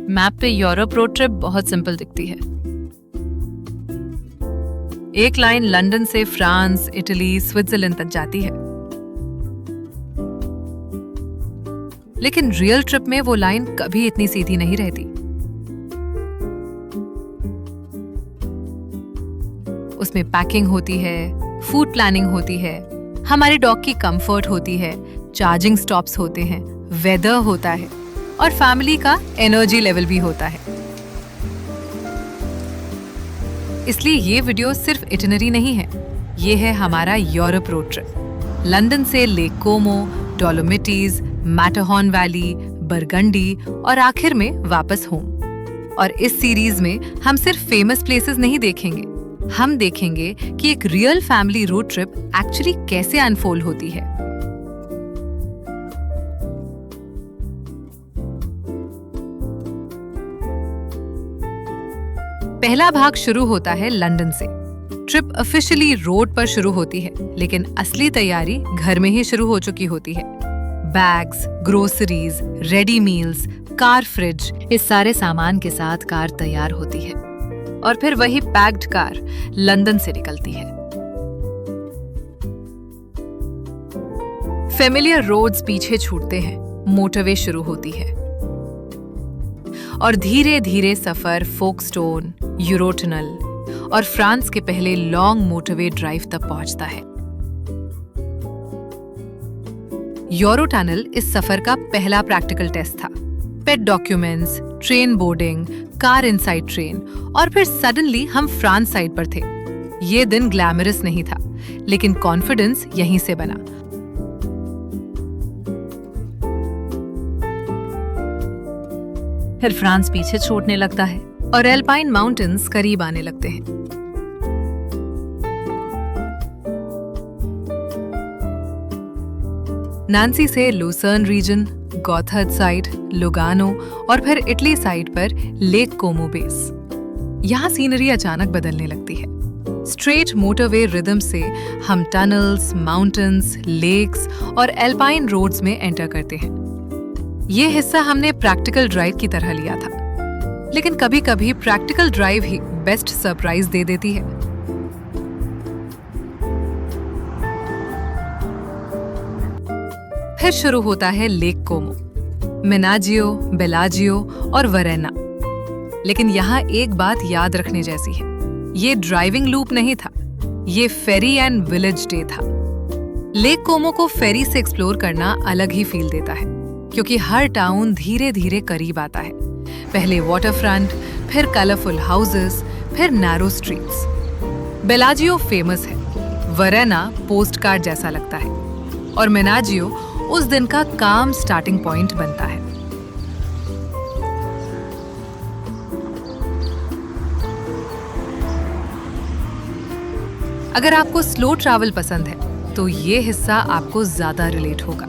Map पे Europe road trip बहुत simple दिखती है। एक लाइन लंदन से फ्रांस, इटली, स्विट्जरलैंड तक जाती है। लेकिन रियल ट्रिप में वो लाइन कभी इतनी सीधी नहीं रहती। उसमें पैकिंग होती है, फूड प्लानिंग होती है, हमारे डॉग की कंफर्ट होती है, चार्जिंग स्टॉप्स होते हैं, वेदर होता है और फैमिली का एनर्जी लेवल भी होता है। इसलिए ये वीडियो सिर्फ इटिनरी नहीं है, ये है हमारा यूरोप रोड ट्रिप। लंदन से लेक कोमो, डोलोमिटीज, मैटरहॉर्न वैली, बरगंडी और आखिर में वापस होम। और इस सीरीज में हम सिर्फ फेमस प्लेसेस नहीं देखेंगे, हम देखेंगे कि एक real family road trip actually कैसे अनफोल्ड होती है। पहला भाग शुरू होता है लंदन से। ट्रिप ऑफिशियली रोड पर शुरू होती है, लेकिन असली तैयारी घर में ही शुरू हो चुकी होती है। Bags, groceries, ready meals, car fridge, इस सारे सामान के साथ कार तैयार होती है और फिर वही पैक्ड कार लंदन से निकलती है। फेमिलियर रोड्स पीछे छूटते हैं, मोटरवे शुरू होती है और धीरे धीरे सफर फोकस्टोन, यूरोटनल और फ्रांस के पहले लॉन्ग मोटरवे ड्राइव तक पहुंचता है। यूरोटनल इस सफर का पहला प्रैक्टिकल टेस्ट था। Pet documents, train boarding, car inside train और फिर सडनली हम फ्रांस साइड पर थे। ये दिन ग्लैमरस नहीं था, लेकिन कॉन्फिडेंस यहीं से बना। फिर फ्रांस पीछे छूटने लगता है और एल्पाइन माउंटेन्स करीब आने लगते हैं। नांसी से लूसर्न रीजन, गॉथर्ड साइड, लुगानो और फिर इटली साइड पर लेक कोमो बेस। यहाँ सीनरी अचानक बदलने लगती है। स्ट्रेट मोटरवे रिदम से हम टनल्स, माउंटेन्स, लेक्स और एल्पाइन रोड्स में एंटर करते हैं। ये हिस्सा हमने प्रैक्टिकल ड्राइव की तरह लिया था, लेकिन कभी-कभी प्रैक्टिकल ड्राइव ही बेस्ट सरप्राइज दे देती है। फिर शुरू होता है लेक कोमो, मेनाजियो, बेलाजियो और वरेना। लेकिन यहाँ एक बात याद रखने जैसी है, ये ड्राइविंग लूप नहीं था, ये फेरी एंड विलेज डे था। लेक कोमो को फेरी से एक्सप्लोर करना अलग ही फील देता है, क्योंकि हर टाउन धीरे धीरे करीब आता है। पहले वाटरफ्रंट, फिर कलरफुल हाउसेस, फिर नैरो स्ट्रीट्स। बेलाजियो फेमस है, वरेना पोस्ट कार्ड जैसा लगता है और मेनाजियो उस दिन का काम स्टार्टिंग पॉइंट बनता है। अगर आपको स्लो ट्रैवल पसंद है तो ये हिस्सा आपको ज्यादा रिलेट होगा,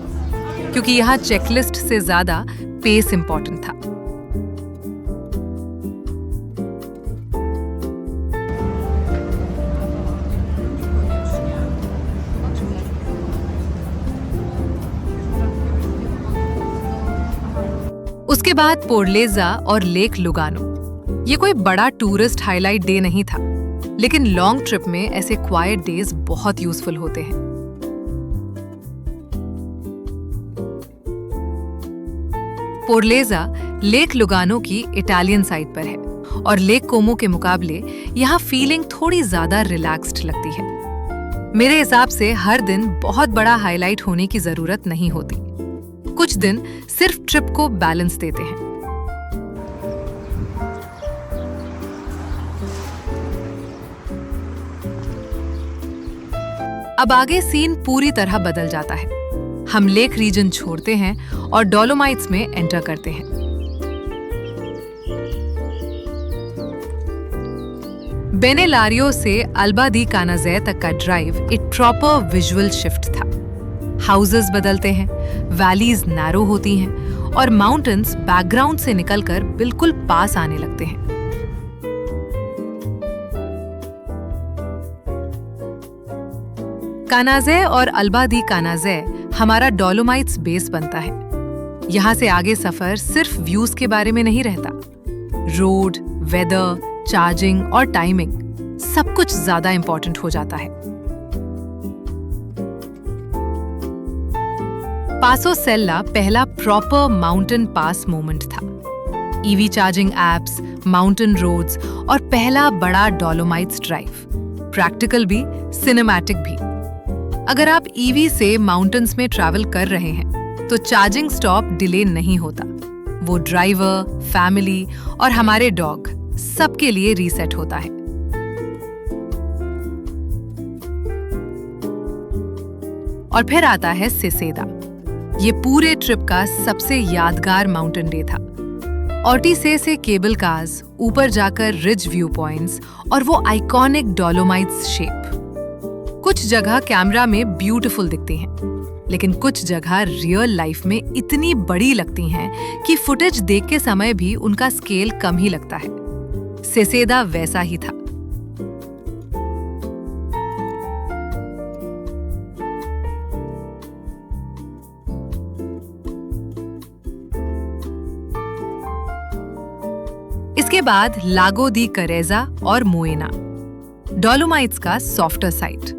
क्योंकि यहाँ चेकलिस्ट से ज्यादा पेस इंपॉर्टेंट था। उसके बाद पोर्लेजा और लेक लुगानो। ये कोई बड़ा टूरिस्ट हाईलाइट डे नहीं था, लेकिन लॉन्ग ट्रिप में ऐसे क्वाइट डेज बहुत यूजफुल होते हैं। पोर्लेजा लेक लुगानो की इटालियन साइड पर है और लेक कोमो के मुकाबले यहाँ फीलिंग थोड़ी ज्यादा रिलैक्स्ड लगती है। मेरे हिसाब से हर दिन बहुत बड़ा हाईलाइट होने की जरूरत नहीं होती, कुछ दिन सिर्फ ट्रिप को बैलेंस देते हैं। अब आगे सीन पूरी तरह बदल जाता है। हम लेक रीजन छोड़ते हैं और डोलोमाइट्स में एंटर करते हैं। बेनेलारियो से अल्बा दी कानाज़े तक का ड्राइव एक प्रॉपर विजुअल शिफ्ट था। हाउसेस बदलते हैं, वैलीज नैरो होती हैं और माउंटेन्स बैकग्राउंड से निकलकर बिल्कुल पास आने लगते हैं। कानाज़े और अल्बा दी कानाज़े हमारा डोलोमाइट्स बेस बनता है। यहाँ से आगे सफर सिर्फ व्यूज के बारे में नहीं रहता, रोड, वेदर, चार्जिंग और टाइमिंग सब कुछ ज्यादा इंपॉर्टेंट हो जाता है। पासो सेल्ला पहला प्रॉपर माउंटेन पास मोमेंट था। EV charging apps, mountain roads और पहला बड़ा डोलोमाइट्स ड्राइव, प्रैक्टिकल भी, सिनेमैटिक भी। अगर आप ईवी से माउंटेन्स में ट्रैवल कर रहे हैं तो चार्जिंग स्टॉप डिले नहीं होता। वो ड्राइवर, फैमिली और हमारे डॉग सबके लिए रीसेट होता है। और फिर आता है सिसेदा। ये पूरे ट्रिप का सबसे यादगार माउंटेन डे था। ओर्टिसे से केबल कार्स, ऊपर जाकर रिज व्यू पॉइंट्स और वो आइकॉनिक डोलोमाइट्स शेप। कुछ जगह कैमरा में ब्यूटीफुल दिखती हैं, लेकिन कुछ जगह रियल लाइफ में इतनी बड़ी लगती हैं कि फुटेज देख के समय भी उनका स्केल कम ही लगता है। सिसेदा वैसा ही था। इसके बाद लागो दी करेजा और मोएना, डोलोमाइट्स का सॉफ्टर साइड।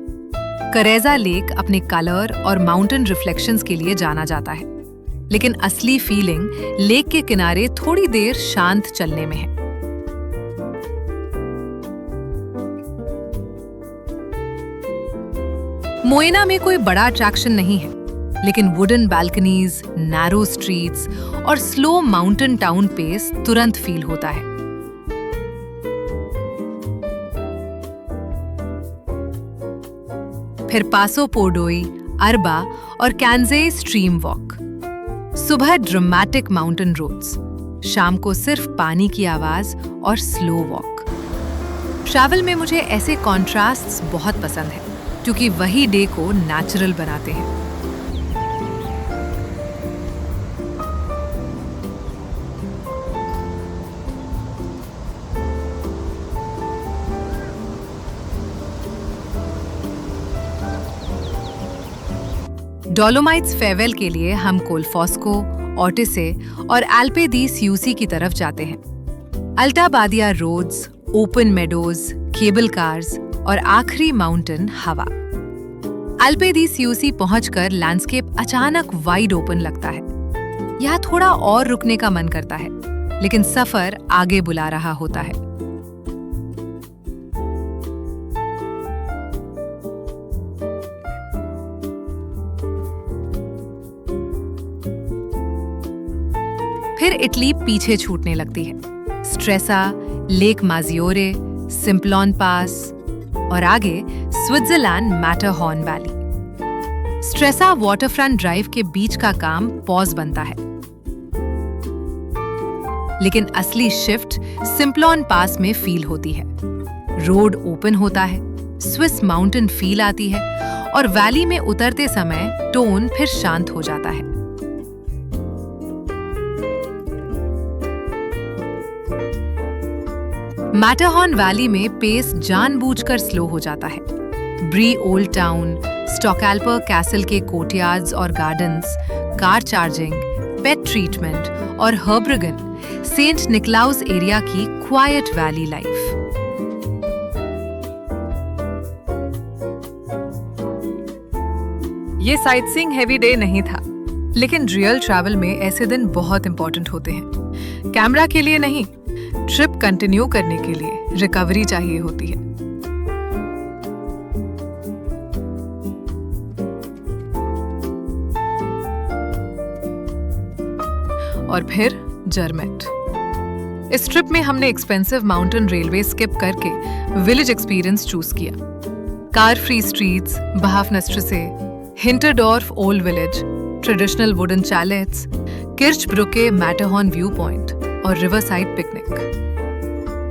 करेजा लेक अपने कलर और माउंटेन रिफ्लेक्शंस के लिए जाना जाता है, लेकिन असली फीलिंग लेक के किनारे थोड़ी देर शांत चलने में है। मोएना में कोई बड़ा अट्रैक्शन नहीं है, लेकिन वुडन बालकनीज, नैरो स्ट्रीट्स और स्लो माउंटेन टाउन पेस तुरंत फील होता है। फिर पासो पोडोई, अरबा और कैंजे स्ट्रीम वॉक। सुबह ड्रामेटिक माउंटेन रोड्स, शाम को सिर्फ पानी की आवाज और स्लो वॉक। ट्रैवल में मुझे ऐसे कॉन्ट्रास्ट्स बहुत पसंद है, क्योंकि वही डे को नेचुरल बनाते हैं। डोलोमाइट्स फेयरवेल के लिए हम कोलफॉस्को, ओर्टिसे और एल्पे दी सियूसी की तरफ जाते हैं। Alta Badia roads, open meadows, cable cars और आखिरी माउंटेन हवा। एल्पे दी सियूसी पहुंचकर लैंडस्केप अचानक वाइड ओपन लगता है। यहाँ थोड़ा और रुकने का मन करता है, लेकिन सफर आगे बुला रहा होता है। फिर इटली पीछे छूटने लगती है। स्ट्रेसा, लेक माजियोरे, सिम्प्लॉन पास और आगे Switzerland Matterhorn valley. Stresa waterfront drive के बीच का काम पॉज बनता है, लेकिन असली शिफ्ट सिम्प्लॉन पास में फील होती है। रोड ओपन होता है, स्विस माउंटेन फील आती है और वैली में उतरते समय टोन फिर शांत हो जाता है। मैटरहॉर्न वैली में पेस जानबूझकर स्लो हो जाता है। ब्री ओल्ड टाउन, स्टॉकएल्पर कैसल के कोर्टयार्ड्स और गार्डन्स, कार चार्जिंग, पेट ट्रीटमेंट और हर्ब्रिगन, सेंट निकलाउस एरिया की क्वाइट वैली लाइफ। ये साइटसीइंग हेवी डे नहीं था, लेकिन रियल ट्रैवल में ऐसे दिन बहुत इंपॉर्टेंट होते हैं। कैमरा के लिए नहीं, ट्रिप कंटिन्यू करने के लिए रिकवरी चाहिए होती है। और फिर जर्मेट। इस ट्रिप में हमने एक्सपेंसिव माउंटेन रेलवे स्किप करके विलेज एक्सपीरियंस चूज किया। Car free streets, Bahnhofstrasse, Hinterdorf old village, traditional wooden chalets, Kirchbrucke Matterhorn view point और रिवर साइड पिकनिक।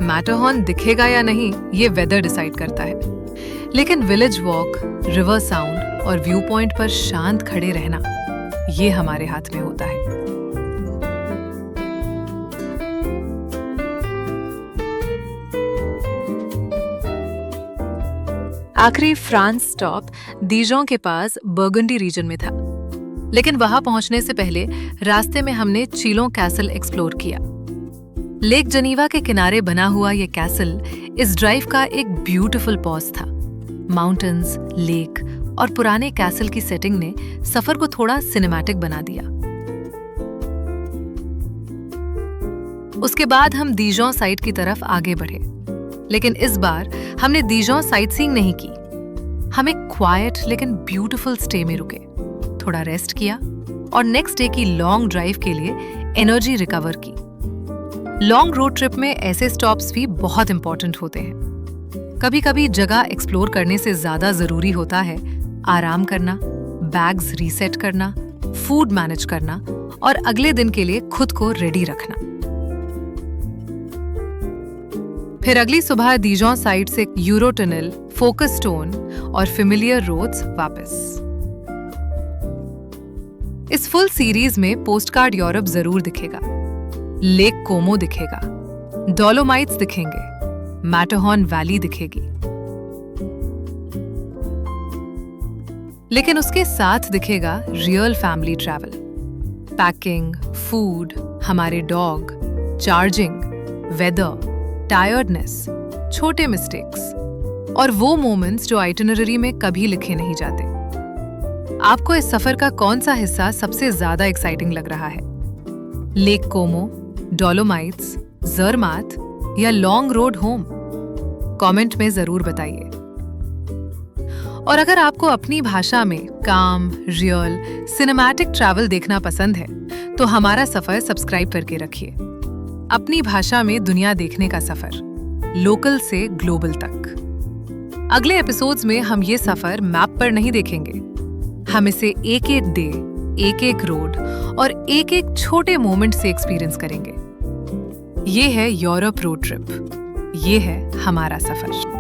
मैटरहॉर्न दिखेगा या नहीं, ये वेदर डिसाइड करता है, लेकिन विलेज वॉक, रिवर साउंड और व्यू पॉइंट पर शांत खड़े रहना, ये हमारे हाथ में होता है। आखिरी फ्रांस स्टॉप दीजों के पास बर्गंडी रीजन में था, लेकिन वहां पहुंचने से पहले रास्ते में हमने चीलों कैसल एक्सप्लोर किया। लेक जनीवा के किनारे बना हुआ ये कैसल इस ड्राइव का एक ब्यूटीफुल पॉज था। माउंटेन्स, लेक और पुराने कैसल की सेटिंग ने सफर को थोड़ा सिनेमैटिक बना दिया। उसके बाद हम दीजों साइट की तरफ आगे बढ़े, लेकिन इस बार हमने दीजों साइट सीइंग नहीं की। हम एक क्वाइट लेकिन ब्यूटीफुल स्टे में रुके, थोड़ा रेस्ट किया और नेक्स्ट डे की लॉन्ग ड्राइव के लिए एनर्जी रिकवर की। लॉन्ग रोड ट्रिप में ऐसे स्टॉप्स भी बहुत इंपॉर्टेंट होते हैं। कभी कभी जगह एक्सप्लोर करने से ज्यादा जरूरी होता है आराम करना, बैग्स रीसेट करना, फूड मैनेज करना और अगले दिन के लिए खुद को रेडी रखना। फिर अगली सुबह दीजों साइट से यूरो टनल, फोकस स्टोन और फेमिलियर रोड्स वापस। इस फुल सीरीज में पोस्टकार्ड यूरोप जरूर दिखेगा, लेक कोमो दिखेगा, डोलोमाइट्स दिखेंगे, मैटरहॉर्न वैली दिखेगी, लेकिन उसके साथ दिखेगा real family travel. Packing, food, हमारे डॉग, चार्जिंग, वेदर, टायर्डनेस, छोटे मिस्टेक्स और वो मोमेंट्स जो आइटिनरी में कभी लिखे नहीं जाते। आपको इस सफर का कौन सा हिस्सा सबसे ज्यादा एक्साइटिंग लग रहा है? लेक कोमो, डोलोमाइट्स, जरमात या लॉन्ग रोड होम? कमेंट में जरूर बताइए। और अगर आपको अपनी भाषा में काम, रियल, सिनेमैटिक ट्रैवल देखना पसंद है तो हमारा सफर सब्सक्राइब करके रखिए। अपनी भाषा में दुनिया देखने का सफर, लोकल से ग्लोबल तक। अगले एपिसोड्स में हम ये सफर मैप पर नहीं देखेंगे, हम इसे एक एक डे, एक एक रोड और एक एक छोटे मोमेंट से एक्सपीरियंस करेंगे। ये है यूरोप रोड ट्रिप, ये है हमारा सफर।